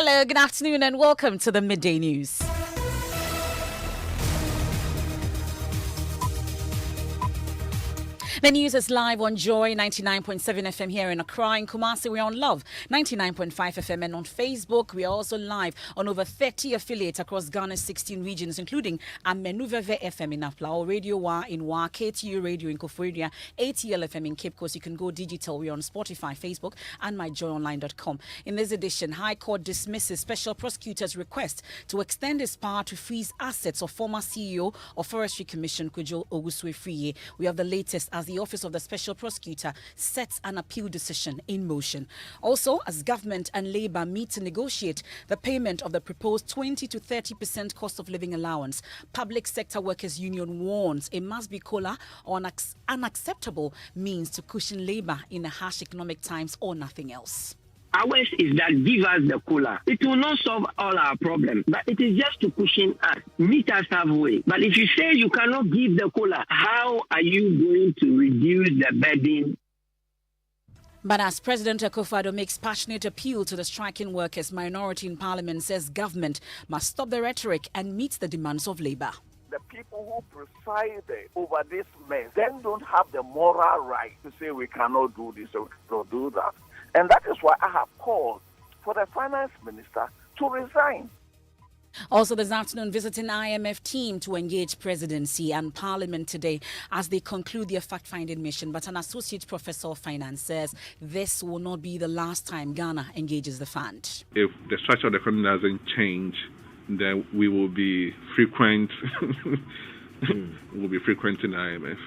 Hello, good afternoon, and welcome to the Midday News. The news is live on Joy99.7 FM here in Accra. In Kumasi, we're on Love 99.5 FM, and on Facebook, we are also live on over 30 affiliates across Ghana's 16 regions, including Amenuveve FM in Apawu, Radio Wa in Wa, KTU Radio in Koforidua, ATL FM in Cape Coast. You can go digital. We're on Spotify, Facebook, and myjoyonline.com. In this edition, High Court dismisses Special Prosecutor's request to extend his power to freeze assets of former CEO of Forestry Commission, Kojo Ogusue-Friye. We have the latest as the Office of the Special Prosecutor sets an appeal decision in motion. Also, as government and Labour meet to negotiate the payment of the proposed 20 to 30% cost of living allowance, Public Sector Workers Union warns it must be COLA or unacceptable means to cushion Labour in the harsh economic times or nothing else. Ours is that give us the cola. It will not solve all our problems, but it is just to cushion us, meet us halfway. But if you say you cannot give the cola, how are you going to reduce the burden? But as President Akufo-Addo makes passionate appeal to the striking workers, minority in Parliament says government must stop the rhetoric and meet the demands of Labour. The people who preside over this mess then don't have the moral right to say we cannot do this or we cannot do that. And that is why I have called for the finance minister to resign. Also this afternoon, visiting IMF team to engage presidency and parliament today as they conclude their fact-finding mission. But an associate professor of finance says this will not be the last time Ghana engages the fund. If the structure of the economy doesn't change, then we will be frequent. We'll be frequent in IMF.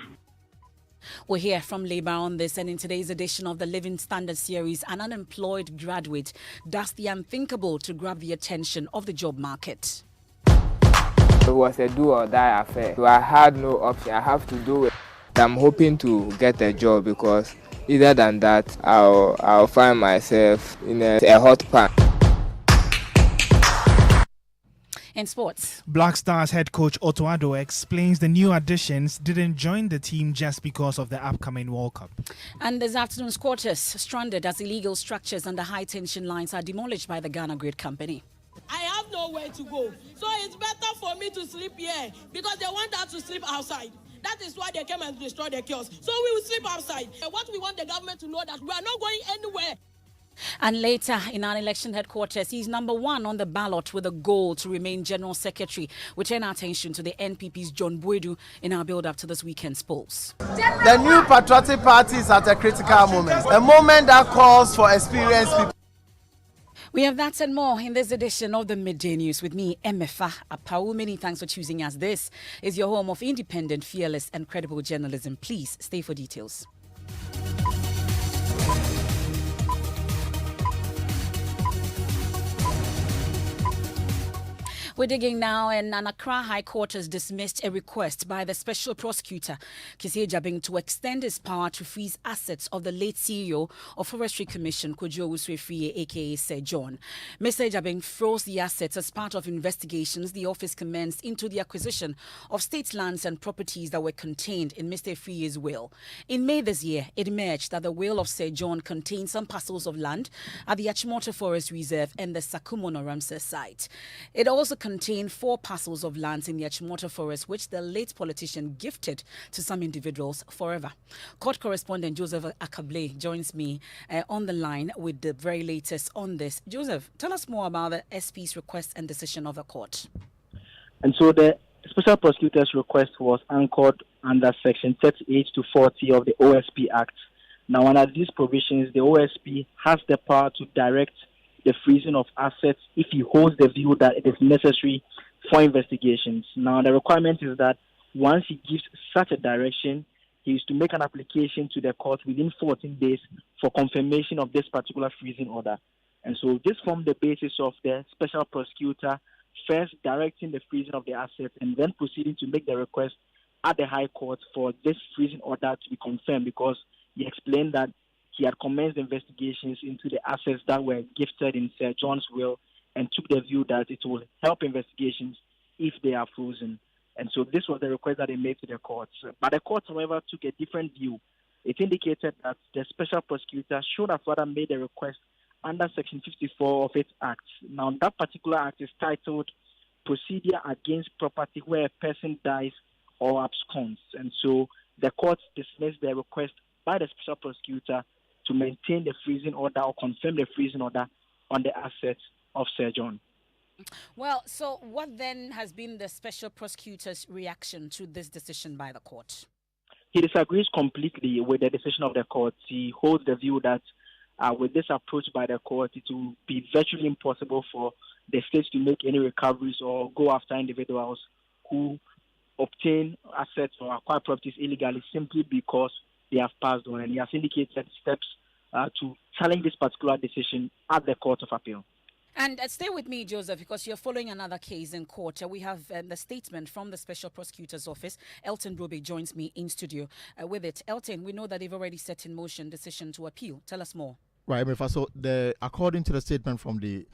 We'll hear from Labour on this, and in today's edition of the Living Standard series, an unemployed graduate does the unthinkable to grab the attention of the job market. It was a do or die affair, so I had no option. I have to do it. I'm hoping to get a job because either than that, I'll find myself in a hot pan. In sports, Black Stars head coach Otto Addo explains the new additions didn't join the team just because of the upcoming World Cup. And this afternoon's quarters stranded as illegal structures under high-tension lines are demolished by the Ghana Grid Company. I have nowhere to go, so it's better for me to sleep here because they want us to sleep outside. That is why they came and destroyed the kiosks. So we will sleep outside. What we want the government to know that we are not going anywhere. And later, in our election headquarters, he's number one on the ballot with a goal to remain General Secretary. We turn our attention to the NPP's John Boydu in our build-up to this weekend's polls. The new patriotic party is at a critical moment, a moment that calls for experienced people. We have that and more in this edition of the Midday News with me, Emefa Apawu. Many thanks for choosing us. This is your home of independent, fearless and credible journalism. Please stay for details. We're digging now, and an Accra High Court has dismissed a request by the Special Prosecutor, Kissie Jabing, to extend his power to freeze assets of the late CEO of Forestry Commission, Kojo Ogusue-Friye, a.k.a. Sir John. Mr. Jabing froze the assets as part of investigations the office commenced into the acquisition of state lands and properties that were contained in Mr. Friye's will. In May this year, it emerged that the will of Sir John contained some parcels of land at the Achimota Forest Reserve and the Sakumono Ramsar site. It also contained 4 parcels of lands in the Achimota Forest, which the late politician gifted to some individuals forever. Court correspondent Joseph Akable joins me on the line with the very latest on this. Joseph, tell us more about the SP's request and decision of the court. And so the Special Prosecutor's request was anchored under Section 38 to 40 of the OSP Act. Now, under these provisions, the OSP has the power to direct the freezing of assets if he holds the view that it is necessary for investigations. Now, the requirement is that once he gives such a direction, he is to make an application to the court within 14 days for confirmation of this particular freezing order. And so this formed the basis of the Special Prosecutor first directing the freezing of the assets and then proceeding to make the request at the High Court for this freezing order to be confirmed, because he explained that he had commenced investigations into the assets that were gifted in Sir John's will and took the view that it will help investigations if they are frozen. And so this was the request that they made to the courts. But the court, however, took a different view. It indicated that the Special Prosecutor should have rather made a request under Section 54 of its Act. Now, that particular act is titled Procedure Against Property Where a Person Dies or Absconds. And so the court dismissed the request by the special prosecutor to maintain the freezing order or confirm the freezing order on the assets of Sir John. Well, so what then has been the special prosecutor's reaction to this decision by the court? He disagrees completely with the decision of the court. He holds the view that with this approach by the court, it will be virtually impossible for the states to make any recoveries or go after individuals who obtain assets or acquire properties illegally simply because they have passed on. And he has indicated steps to challenge this particular decision at the Court of Appeal. And stay with me, Joseph, because you're following another case in court. We have the statement from the Special Prosecutor's Office. Elton Brobe joins me in studio with it. Elton, we know that they've already set in motion decision to appeal. Tell us more. Right, Emefa. So, according to the statement from the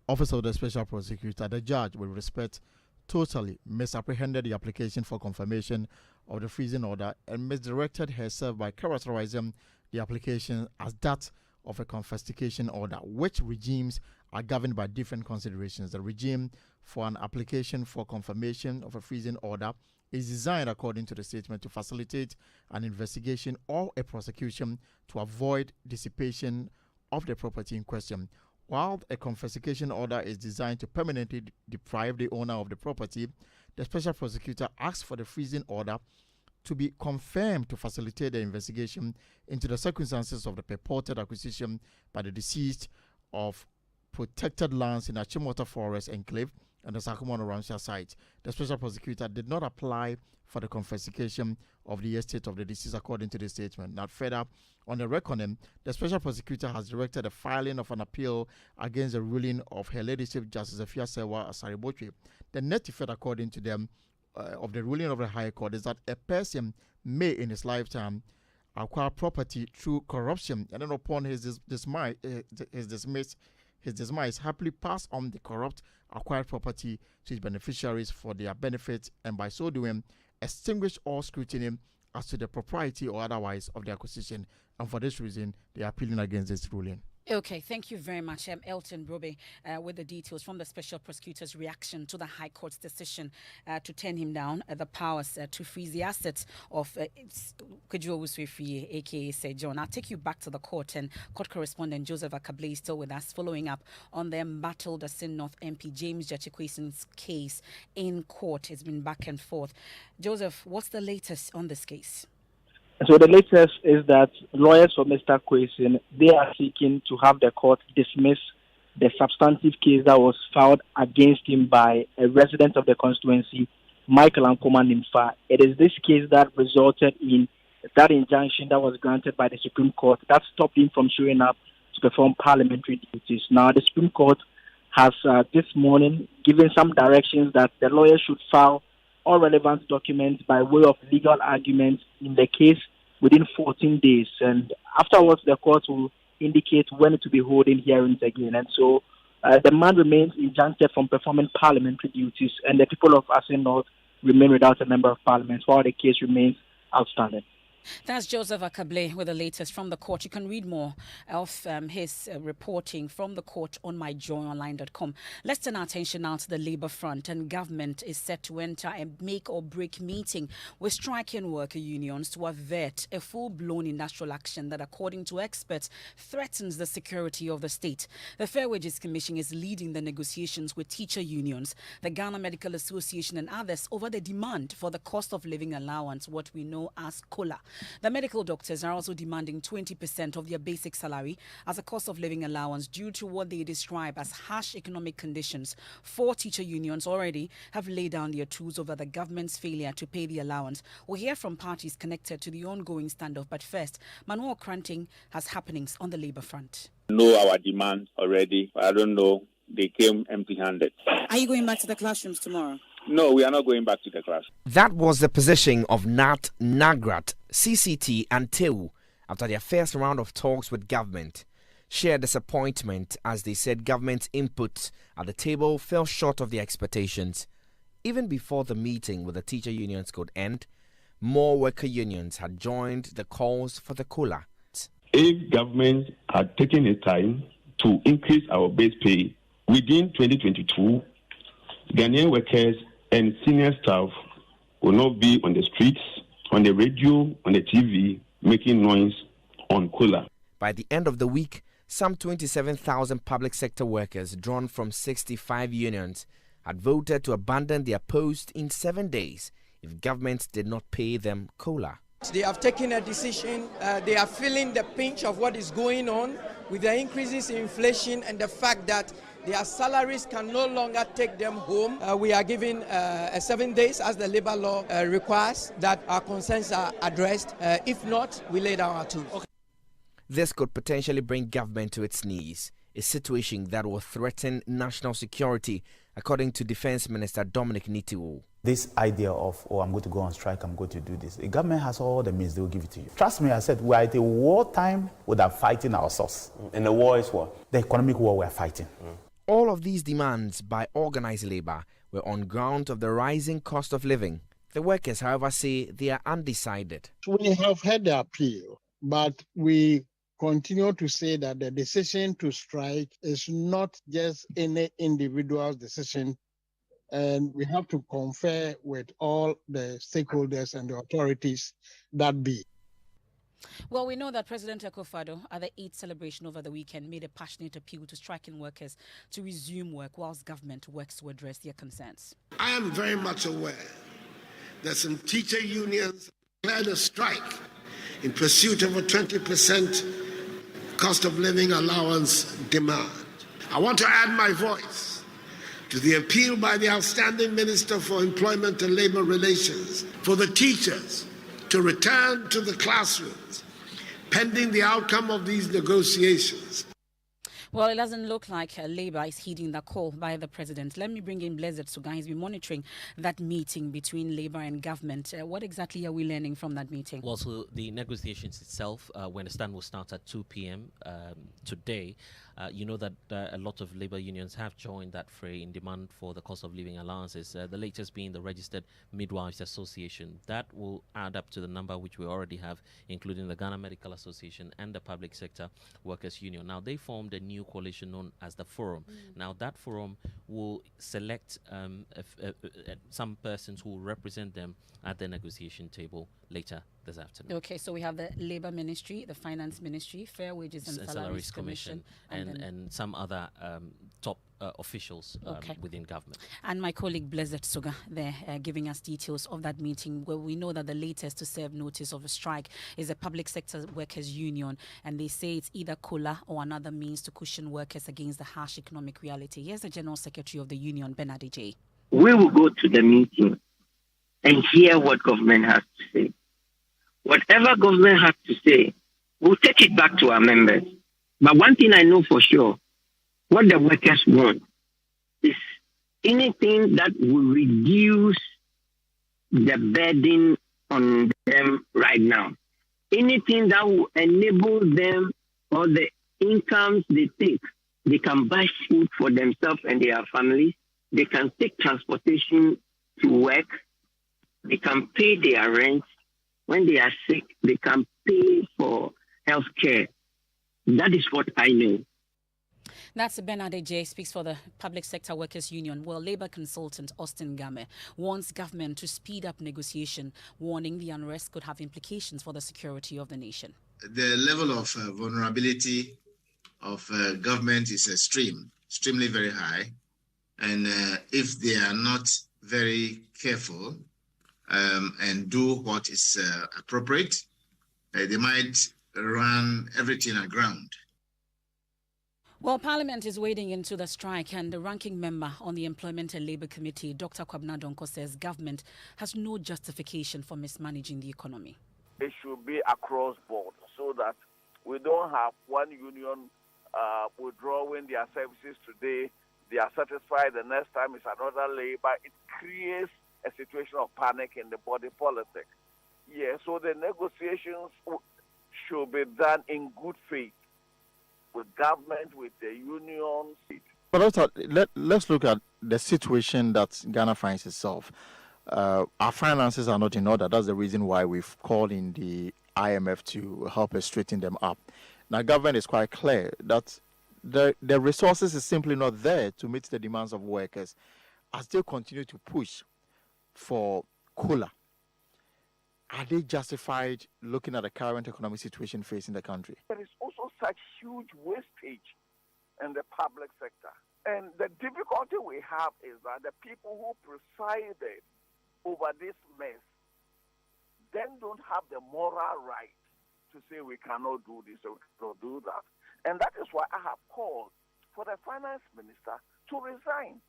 Office of the Special Prosecutor, the judge, with respect, totally misapprehended the application for confirmation of the freezing order and misdirected herself by characterizing the application as that of a confiscation order, which regimes are governed by different considerations. The regime for an application for confirmation of a freezing order is designed, according to the statement, to facilitate an investigation or a prosecution to avoid dissipation of the property in question, while a confiscation order is designed to permanently deprive the owner of the property. The special prosecutor asks for the freezing order to be confirmed to facilitate the investigation into the circumstances of the purported acquisition by the deceased of protected lands in Achimota Forest Enclave and the Sakumono Rancher site. The special prosecutor did not apply for the confiscation of the estate of the deceased, according to the statement. Now, further, on the reckoning, the special prosecutor has directed the filing of an appeal against the ruling of Her Ladyship Justice Afiasewa Asaribotwe. The net effect, according to them, of the ruling of the High Court is that a person may, in his lifetime, acquire property through corruption, and then upon his demise, happily pass on the corrupt acquired property to his beneficiaries for their benefit, and by so doing, extinguish all scrutiny as to the propriety or otherwise of the acquisition. And for this reason, they are appealing against this ruling. Okay, thank you very much, Elton Brobe, with the details from the Special Prosecutor's reaction to the High Court's decision to turn him down the powers to freeze the assets of Kwadwo Owusu-Efie, a.k.a. Sir John. I'll take you back to the court, and court correspondent Joseph Akable is still with us, following up on the embattled Asin North MP James Jachikwesin's case in court. It's been back and forth. Joseph, what's the latest on this case? So the latest is that lawyers for Mr. Kwesin, they are seeking to have the court dismiss the substantive case that was filed against him by a resident of the constituency, Michael Ankoma Nimfa. It is this case that resulted in that injunction that was granted by the Supreme Court that stopped him from showing up to perform parliamentary duties. Now, the Supreme Court has this morning given some directions that the lawyers should file all relevant documents by way of legal arguments in the case within 14 days. And afterwards, the court will indicate when to be holding hearings again. And so the man remains injuncted from performing parliamentary duties, and the people of Asin North remain without a member of parliament while the case remains outstanding. That's Joseph Akable with the latest from the court. You can read more of his reporting from the court on myjoyonline.com. Let's turn our attention now to the Labour front, and government is set to enter a make-or-break meeting with striking worker unions to avert a full-blown industrial action that, according to experts, threatens the security of the state. The Fair Wages Commission is leading the negotiations with teacher unions, the Ghana Medical Association and others over the demand for the cost of living allowance, what we know as COLA. The medical doctors are also demanding 20% of their basic salary as a cost of living allowance due to what they describe as harsh economic conditions. 4 teacher unions already have laid down their tools over the government's failure to pay the allowance. We'll hear from parties connected to the ongoing standoff. But first, Manuel Kranting has happenings on the Labour front. Know our demand already. I don't know. They came empty-handed. Are you going back to the classrooms tomorrow? No, we are not going back to the class. That was the position of NAT, NAGRAT, CCT and TEU after their first round of talks with government. Shared disappointment as they said government's input at the table fell short of their expectations. Even before the meeting with the teacher unions could end, more worker unions had joined the calls for the COLA. If government had taken its time to increase our base pay within 2022, Ghanaian workers and senior staff will not be on the streets, on the radio, on the TV, making noise on cola. By the end of the week, some 27,000 public sector workers drawn from 65 unions had voted to abandon their post in 7 days if government did not pay them cola. They have taken a decision. They are feeling the pinch of what is going on with the increases in inflation and the fact that their salaries can no longer take them home. We are given 7 days as the labor law requires that our concerns are addressed. If not, we lay down our tools. Okay. This could potentially bring government to its knees, a situation that will threaten national security, according to Defense Minister Dominic Nitiwo. This idea of, I'm going to go on strike, I'm going to do this. The government has all the means, they will give it to you. Trust me, I said, we are at a wartime without fighting ourselves. And the war is what? The economic war we are fighting. All of these demands by organized labor were on ground of the rising cost of living. The workers, however, say they are undecided. We have had the appeal, but we continue to say that the decision to strike is not just any individual's decision, and we have to confer with all the stakeholders and the authorities that be. Well, we know that President Akufo-Addo, at the Eid celebration over the weekend, made a passionate appeal to striking workers to resume work whilst government works to address their concerns. I am very much aware that some teacher unions declared a strike in pursuit of a 20% cost of living allowance demand. I want to add my voice to the appeal by the outstanding Minister for Employment and Labour Relations for the teachers to return to the classrooms pending the outcome of these negotiations. Well, it doesn't look like Labour is heeding the call by the president. Let me bring in Blessed Suga. He's been monitoring that meeting between Labour and government. What exactly are we learning from that meeting? Well, so the negotiations itself, when the stand will start at 2 p.m. Today, you know that a lot of labour unions have joined that fray in demand for the cost of living allowances, the latest being the Registered Midwives Association. That will add up to the number which we already have, including the Ghana Medical Association and the Public Sector Workers Union. Now, they formed a new coalition known as the Forum. Now, that Forum will select some persons who will represent them at the negotiation table later this afternoon. Okay, so we have the Labour Ministry, the Finance Ministry, Fair Wages and Salaries Commission, and some other top officials within government. And my colleague Blessed Suga there giving us details of that meeting, where we know that the latest to serve notice of a strike is the Public Sector Workers Union, and they say it's either COLA or another means to cushion workers against the harsh economic reality. Here's the General Secretary of the union, Bernard J. We will go to the meeting and hear what government has to say. Whatever government has to say, we'll take it back to our members. But one thing I know for sure, what the workers want is anything that will reduce the burden on them right now. Anything that will enable them or the incomes they take, they can buy food for themselves and their families. They can take transportation to work. They can pay their rent. When they are sick, they can pay for health care. That is what I know. That's Bernard J. speaks for the Public Sector Workers Union. Well, Labour consultant Austin Game wants government to speed up negotiation, warning the unrest could have implications for the security of the nation. The level of vulnerability of government is extremely very high. And if they are not very careful and do what is appropriate, they might run everything aground. Well, Parliament is wading into the strike, and the ranking member on the Employment and Labour Committee, Dr. Kwabena Donko, says government has no justification for mismanaging the economy. It should be across board so that we don't have one union withdrawing their services today. They are satisfied, the next time it's another labor. It creates a situation of panic in the body politic. Yeah, so the negotiations should be done in good faith with government, with the unions. But also, let's look at the situation that Ghana finds itself. Our finances are not in order. That's the reason why we've called in the IMF to help us straighten them up. Now, government is quite clear that the resources is simply not there to meet the demands of workers as they continue to push for cooler. Are they justified looking at the current economic situation facing the country? There is also such huge wastage in the public sector. And the difficulty we have is that the people who presided over this mess then don't have the moral right to say we cannot do this or we cannot do that. And that is why I have called for the finance minister to resign.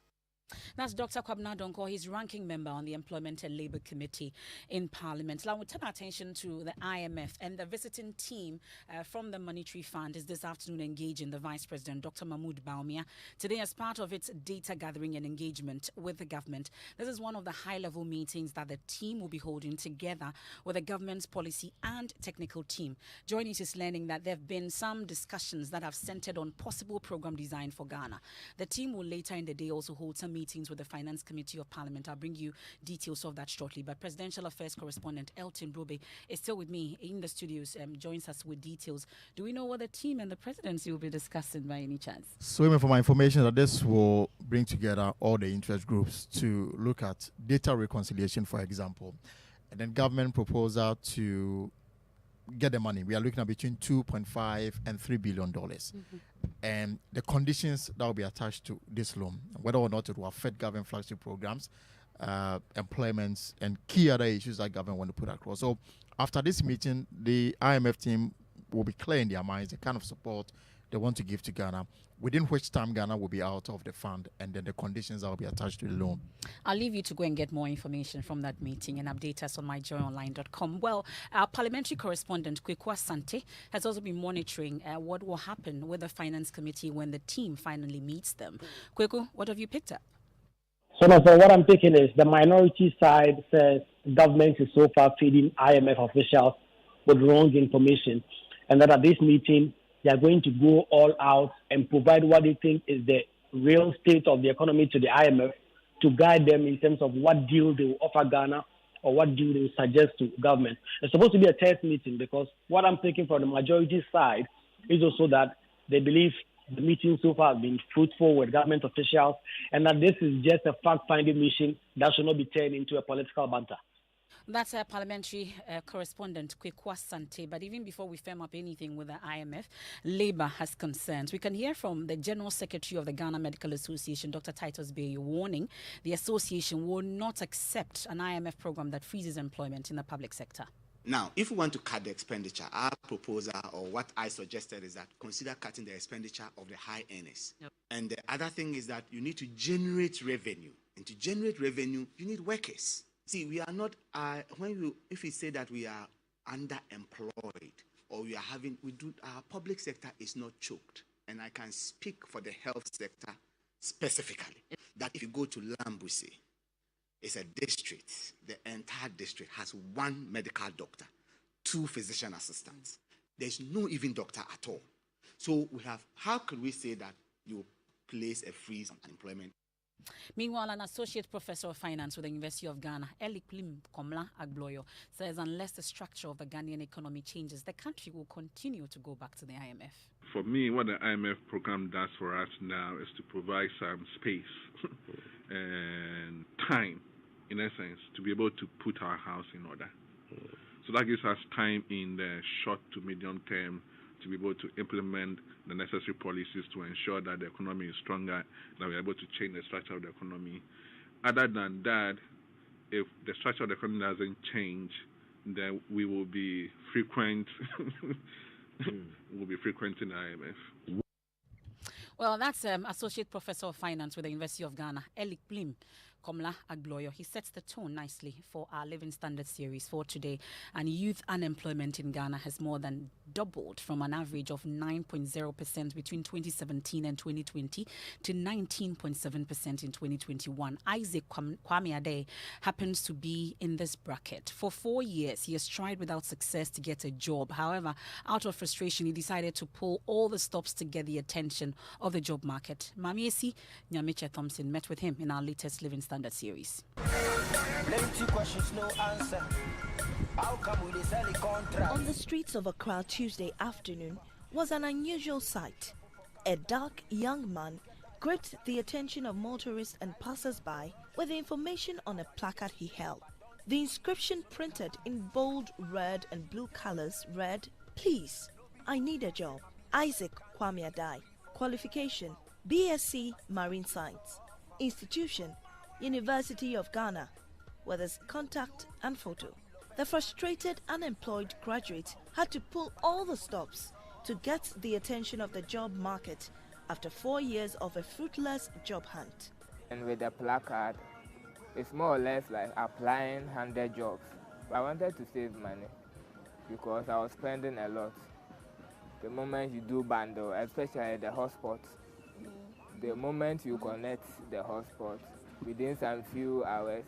That's Dr. Kwabena Donko. He's ranking member on the Employment and Labour Committee in Parliament. Now, we turn our attention to the IMF, and the visiting team from the Monetary Fund is this afternoon engaging the Vice President, Dr. Mahmoud Bawumia, today as part of its data gathering and engagement with the government. This is one of the high-level meetings that the team will be holding together with the government's policy and technical team. Joining us is learning that there have been some discussions that have centered on possible program design for Ghana. The team will later in the day also hold some meetings with the Finance Committee of Parliament. I'll bring you details of that shortly. But Presidential Affairs correspondent Elton Brobe is still with me in the studios, joins us with details. Do we know what the team and the presidency will be discussing by any chance? So, for my information, that this will bring together all the interest groups to look at data reconciliation, for example, and then government proposal to get the money. We are looking at between $2.5 and $3 billion. And the conditions that will be attached to this loan, whether or not it will affect government flagship programs, employments, and key other issues that government want to put across. So after this meeting, the IMF team will be clear in their minds the kind of support they want to give to Ghana, within which time Ghana will be out of the fund, and then the conditions that will be attached to the loan. I'll leave you to go and get more information from that meeting and update us on myjoyonline.com. Well, our parliamentary correspondent, Kwekwa Sante, has also been monitoring what will happen with the Finance Committee when the team finally meets them. Kweku, what have you picked up? So what I'm picking is the minority side says government is so far feeding IMF officials with wrong information, and that at this meeting, they are going to go all out and provide what they think is the real state of the economy to the IMF to guide them in terms of what deal they will offer Ghana or what deal they will suggest to government. It's supposed to be a test meeting because what I'm taking from the majority side is also that they believe the meeting so far has been fruitful with government officials and that this is just a fact-finding mission that should not be turned into a political banter. That's our parliamentary correspondent, Kwekwa Sante. But even before we firm up anything with the IMF, Labour has concerns. We can hear from the General Secretary of the Ghana Medical Association, Dr. Titus Bayo, warning the association will not accept an IMF program that freezes employment in the public sector. Now, if we want to cut the expenditure, our proposal or what I suggested is that consider cutting the expenditure of the high earners. Yep. And the other thing is that you need to generate revenue. And to generate revenue, you need workers. See, we are not, if we say that we are underemployed or our public sector is not choked. And I can speak for the health sector specifically. That if you go to Lambuse, it's a district, the entire district has one medical doctor, 2 physician assistants. There's no even doctor at all. So how could we say that you place a freeze on unemployment? Meanwhile, an associate professor of finance with the University of Ghana, Elikplim Komla Agboyo, says unless the structure of the Ghanaian economy changes, the country will continue to go back to the IMF. For me, what the IMF program does for us now is to provide some space and time, in essence, to be able to put our house in order. So that gives us time in the short to medium term to be able to implement the necessary policies to ensure that the economy is stronger, that we're able to change the structure of the economy. Other than that, if the structure of the economy doesn't change, then we will be frequent. We'll be frequenting the IMF. Well, that's Associate Professor of Finance with the University of Ghana, Elikplim Komla Agboyo. He sets the tone nicely for our Living Standard series for today. And youth unemployment in Ghana has more than doubled from an average of 9.0% between 2017 and 2020 to 19.7% in 2021. Isaac Kwame Ade happens to be in this bracket. For 4 years, he has tried without success to get a job. However, out of frustration, he decided to pull all the stops to get the attention of the job market. Mamiesi Nyamiche Thompson met with him in our latest Living Standard series. Plenty questions, no answer. How come we sell a contract? On the streets of Accra Tuesday afternoon was an unusual sight. A dark young man gripped the attention of motorists and passers-by with the information on a placard he held. The inscription, printed in bold red and blue colors, read, "Please, I need a job. Isaac Kwame Adai. Qualification, BSc Marine Science. Institution, University of Ghana," with his contact and photo. The frustrated unemployed graduate had to pull all the stops to get the attention of the job market after 4 years of a fruitless job hunt. And with the placard, it's more or less like applying 100 jobs. But I wanted to save money because I was spending a lot. The moment you do bundle, especially the hotspot, the moment you connect the hotspot, within some few hours,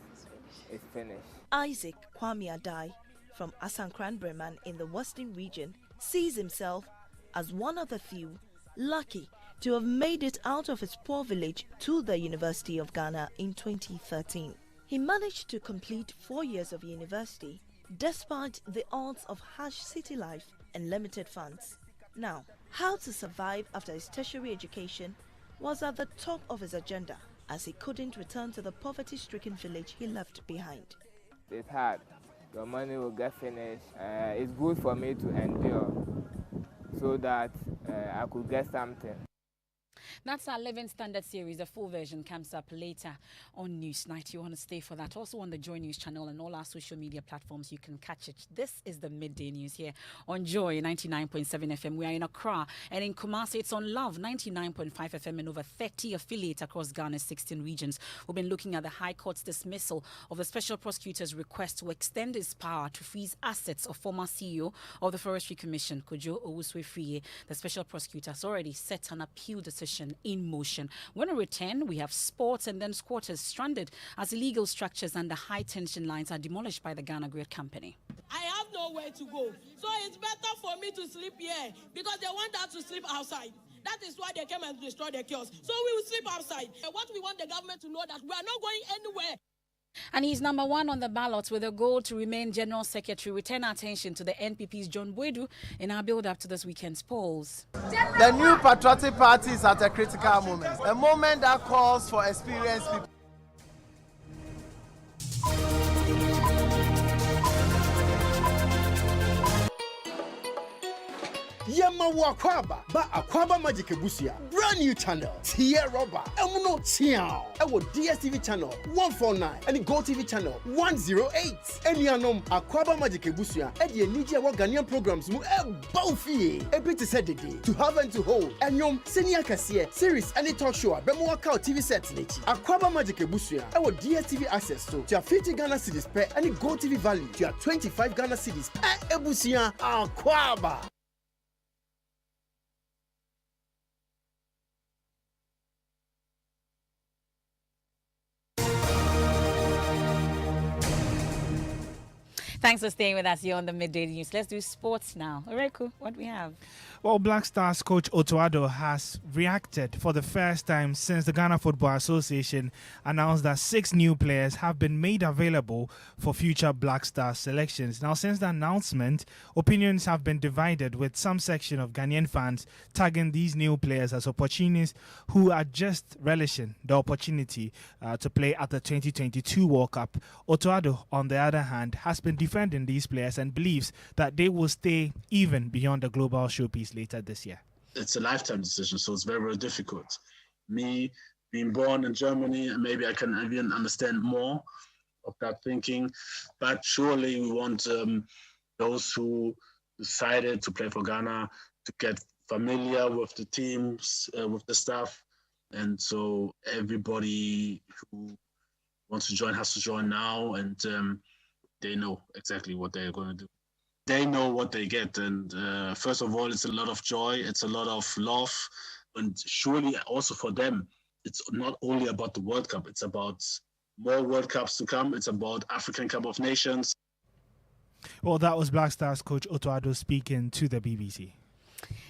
it's finished. Isaac Kwame Adai from Asankran Breman in the Western region sees himself as one of the few lucky to have made it out of his poor village to the University of Ghana in 2013. He managed to complete 4 years of university despite the odds of harsh city life and limited funds. Now, how to survive after his tertiary education was at the top of his agenda, as he couldn't return to the poverty-stricken village he left behind. It's hard. Your money will get finished. It's good for me to endure so that I could get something. That's our Living Standard series. The full version comes up later on Newsnight. You want to stay for that. Also on the Joy News channel and all our social media platforms, you can catch it. This is the Midday News here on Joy 99.7 FM. We are in Accra, and in Kumasi, it's on Love 99.5 FM and over 30 affiliates across Ghana's 16 regions. We've been looking at the High Court's dismissal of the Special Prosecutor's request to extend his power to freeze assets of former CEO of the Forestry Commission, Kojo Owusu-Efriye. The Special Prosecutor has already set an appeal decision in motion. When we return, we have sports and then squatters stranded as illegal structures and the high tension lines are demolished by the Ghana Grid Company. I have nowhere to go. So it's better for me to sleep here because they want us to sleep outside. That is why they came and destroyed the kiosks. So we will sleep outside. What we want the government to know that we are not going anywhere. And he's number one on the ballot with a goal to remain General Secretary. We turn our attention to the NPP's John Boydu in our build-up to this weekend's polls. The new patriotic party is at a critical moment, a moment that calls for experienced people. Yema Wakwaba, ba Akwaba Magic Ebusia, brand new channel, Tia Roba, Emuno Tiao, Ewo DSTV channel 149, and Go TV channel 108. Enianom Akwaba Magic Ebusia, Eddie Nidia wa Ghanaian programs mu Baufi, Ebiti said to have and to hold, Enyom Senior Cassia, series and talk show, Bemo Wakao TV sets Nichi, Akwaba Magic Ebusia, Ewo DSTV access to your 50 Ghana cities per and Go TV value to your 25 Ghana cities per Ebusia Akwaba. Thanks for staying with us here on the Midday News. Let's do sports now. All right, cool. What do we have? Well, Black Stars coach Otoado has reacted for the first time since the Ghana Football Association announced that 6 new players have been made available for future Black Stars selections. Now, since the announcement, opinions have been divided, with some section of Ghanaian fans tagging these new players as opportunists who are just relishing the opportunity to play at the 2022 World Cup. Otoado, on the other hand, has been defending these players and believes that they will stay even beyond the global showpiece later this year. It's a lifetime decision, so it's very, very difficult. Me being born in Germany, and maybe I can even understand more of that thinking, but surely we want those who decided to play for Ghana to get familiar with the teams, with the staff, and so everybody who wants to join has to join now, and they know exactly what they're going to do. They know what they get, and first of all, it's a lot of joy, it's a lot of love, and surely also for them, it's not only about the World Cup, it's about more World Cups to come, it's about African Cup of Nations. Well, that was Black Stars coach Otoado speaking to the BBC.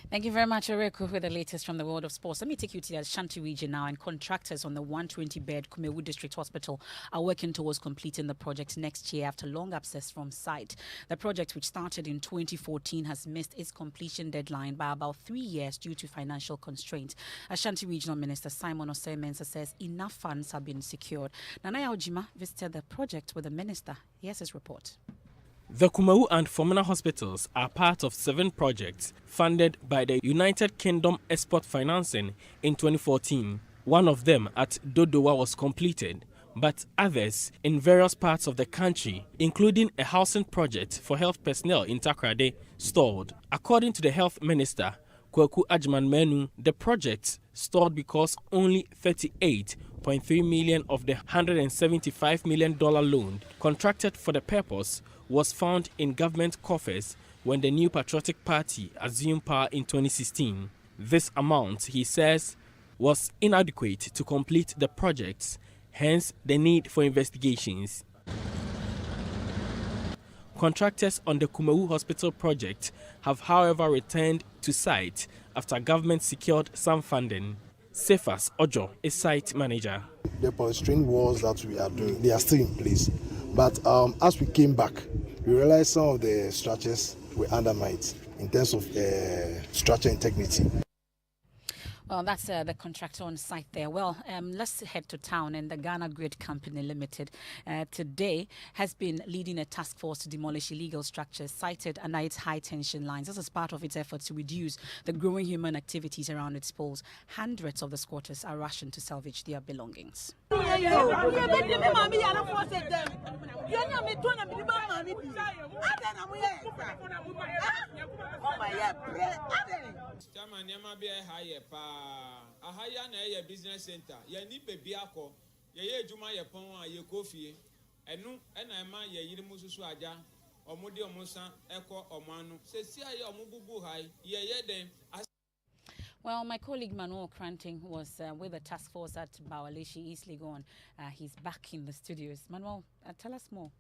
Thank you very much, Oreku, with the latest from the world of sports. Let me take you to the Ashanti region now, and contractors on the 120-bed Kumewu District Hospital are working towards completing the project next year after long abscess from site. The project, which started in 2014, has missed its completion deadline by about 3 years due to financial constraints. Ashanti Regional Minister Simon Osei-Mensah says enough funds have been secured. Nanaya Ojima visited the project with the minister. Here's his report. The Kumewu and Fomena hospitals are part of 7 projects funded by the United Kingdom Export Financing in 2014. One of them at Dodowa was completed, but others in various parts of the country, including a housing project for health personnel in Takrade, stalled. According to the health minister, Kwaku Ajman Menu, the project stalled because only 38.3 million of the $175 million loan contracted for the purpose was found in government coffers when the New Patriotic Party assumed power in 2016. This amount, he says, was inadequate to complete the projects, hence the need for investigations. Contractors on the Kumewu Hospital project have, however, returned to site after government secured some funding. Cephas Ojo is site manager. The polystyrene walls that we are doing, they are still in place. But as we came back, we realized some of the structures were undermined in terms of structure integrity. Well, that's the contractor on site there. Well, let's head to town. And the Ghana Grid Company Limited today has been leading a task force to demolish illegal structures sited under its high-tension lines. This is part of its efforts to reduce the growing human activities around its poles. Hundreds of the squatters are rushing to salvage their belongings. Ahaya na ye business center ye ni bebi akọ ye ejuma ye pon a ye kofie enu na ema ye yiri mususu aja omode omusan eko omanu sesi aye omububu hai ye den. Well, my colleague Manuel Cranting was with the task force at Bawaleshi, East Legon. He's back in the studios. Manuel, tell us more.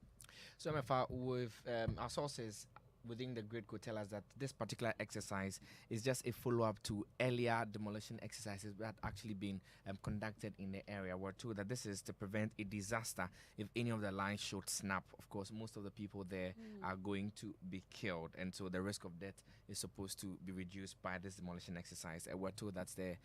So, Emefa, with our sources within the grid could tell us that this particular exercise is just a follow-up to earlier demolition exercises that actually been conducted in the area. We're told that this is to prevent a disaster if any of the lines should snap. Of course, most of the people there are going to be killed, and so the risk of death is supposed to be reduced by this demolition exercise. We're told that the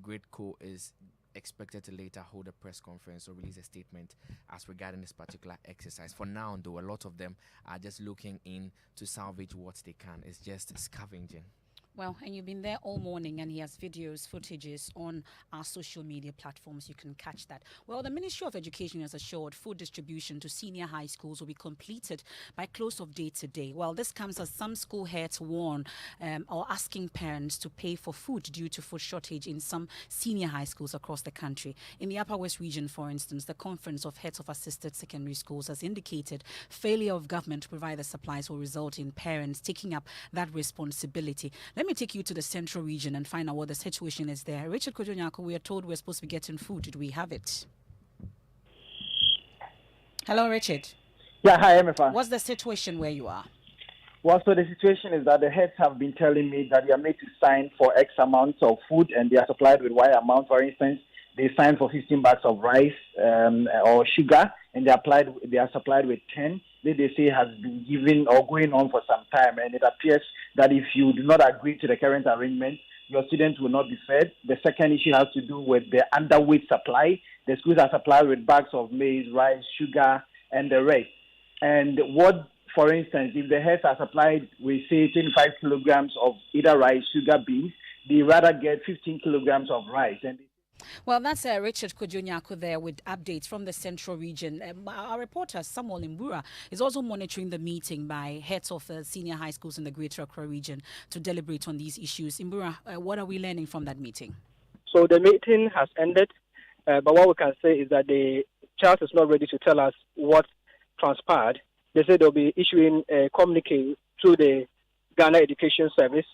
grid co is expected to later hold a press conference or release a statement as regarding this particular exercise. For now, though, a lot of them are just looking in to salvage what they can. It's just scavenging. Well, and you've been there all morning, and he has videos, footages on our social media platforms. You can catch that. Well, the Ministry of Education has assured food distribution to senior high schools will be completed by close of day today. Well, this comes as some school heads warn or asking parents to pay for food due to food shortage in some senior high schools across the country. In the Upper West region, for instance, the Conference of Heads of Assisted Secondary Schools has indicated failure of government to provide the supplies will result in parents taking up that responsibility. Let me take you to the central region and find out what the situation is there. Richard Kojonyako, we are told we're supposed to be getting food. Do we have it? Hello, Richard. Yeah, hi, Emefa. What's the situation where you are? Well, so the situation is that the heads have been telling me that they are made to sign for X amounts of food and they are supplied with Y amount. For instance, they signed for 15 bags of rice or sugar, and they are supplied with 10. They say has been given or going on for some time, and it appears that if you do not agree to the current arrangement, your students will not be fed. The second issue has to do with the underweight supply. The schools are supplied with bags of maize, rice, sugar, and the rest. And what, for instance, if the heads are supplied with, say, 25 kilograms of either rice, sugar, beans, they rather get 15 kilograms of rice. And well, that's Richard Kojonyako there with updates from the central region. Our reporter Samuel Imbura is also monitoring the meeting by heads of senior high schools in the Greater Accra region to deliberate on these issues. Imbura, what are we learning from that meeting? So the meeting has ended, but what we can say is that the child is not ready to tell us what transpired. They said they'll be issuing a communique to the Ghana Education Service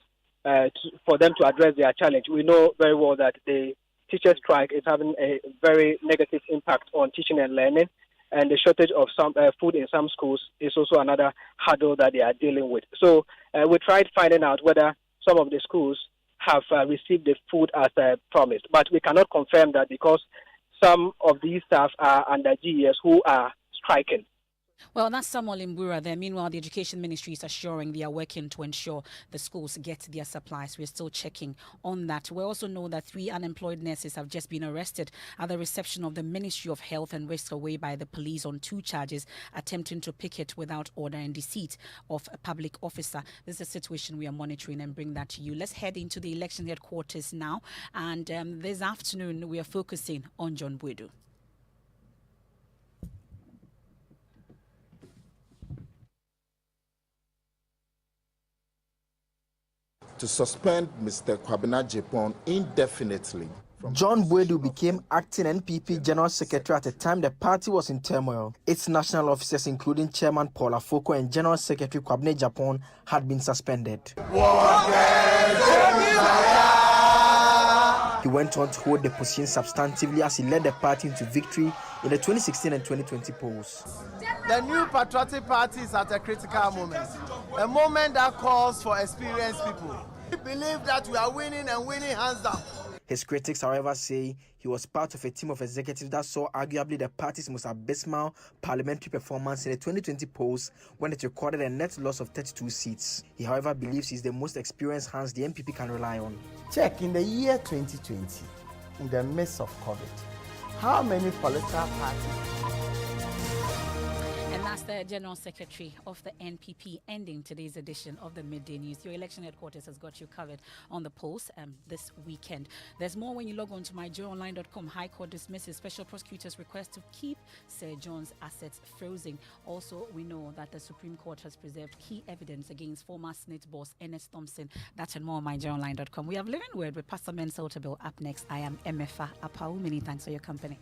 for them to address their challenge. We know very well that the teacher strike is having a very negative impact on teaching and learning, and the shortage of some food in some schools is also another hurdle that they are dealing with. So we tried finding out whether some of the schools have received the food as promised. But we cannot confirm that because some of these staff are under GES who are striking. Well, that's Samuel Imbura there. Meanwhile, the Education Ministry is assuring they are working to ensure the schools get their supplies. We're still checking on that. We also know that 3 unemployed nurses have just been arrested at the reception of the Ministry of Health and whisked away by the police on 2 charges, attempting to picket without order and deceit of a public officer. This is a situation we are monitoring and bring that to you. Let's head into the election headquarters now. And this afternoon, we are focusing on John Bwedu. To suspend Mr. Kwabena Japon indefinitely. John Bwedu became acting NPP General Secretary at a time the party was in turmoil. Its national officers, including Chairman Paul Afoko and General Secretary Kwabena Japon, had been suspended. He went on to hold the position substantively as he led the party into victory in the 2016 and 2020 polls. The new patriotic party is at a critical moment that calls for experienced people. We believe that we are winning and winning hands down. His critics, however, say he was part of a team of executives that saw arguably the party's most abysmal parliamentary performance in the 2020 polls when it recorded a net loss of 32 seats. He, however, believes he's the most experienced hands the NPP can rely on. Check in the year 2020, in the midst of COVID, how many political parties? And that's the General Secretary of the NPP ending today's edition of the Midday News. Your election headquarters has got you covered on the polls this weekend. There's more when you log on to myjoyonline.com. High Court dismisses special prosecutor's request to keep Sir John's assets frozen. Also, we know that the Supreme Court has preserved key evidence against former Senate boss Ernest Thompson. That and more on myjoyonline.com. We have Living Word with Pastor Mensel Tabel up next. I am Emefa. Apawu. Many thanks for your company.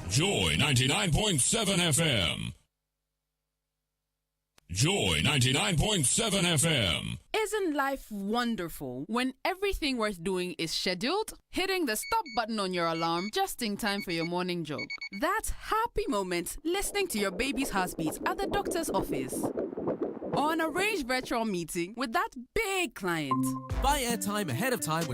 Joy 99.7 FM. Joy 99.7 FM. Isn't life wonderful when everything worth doing is scheduled? Hitting the stop button on your alarm just in time for your morning jog. That happy moment listening to your baby's heartbeat at the doctor's office. Or an arranged virtual meeting with that big client. Buy airtime ahead of time with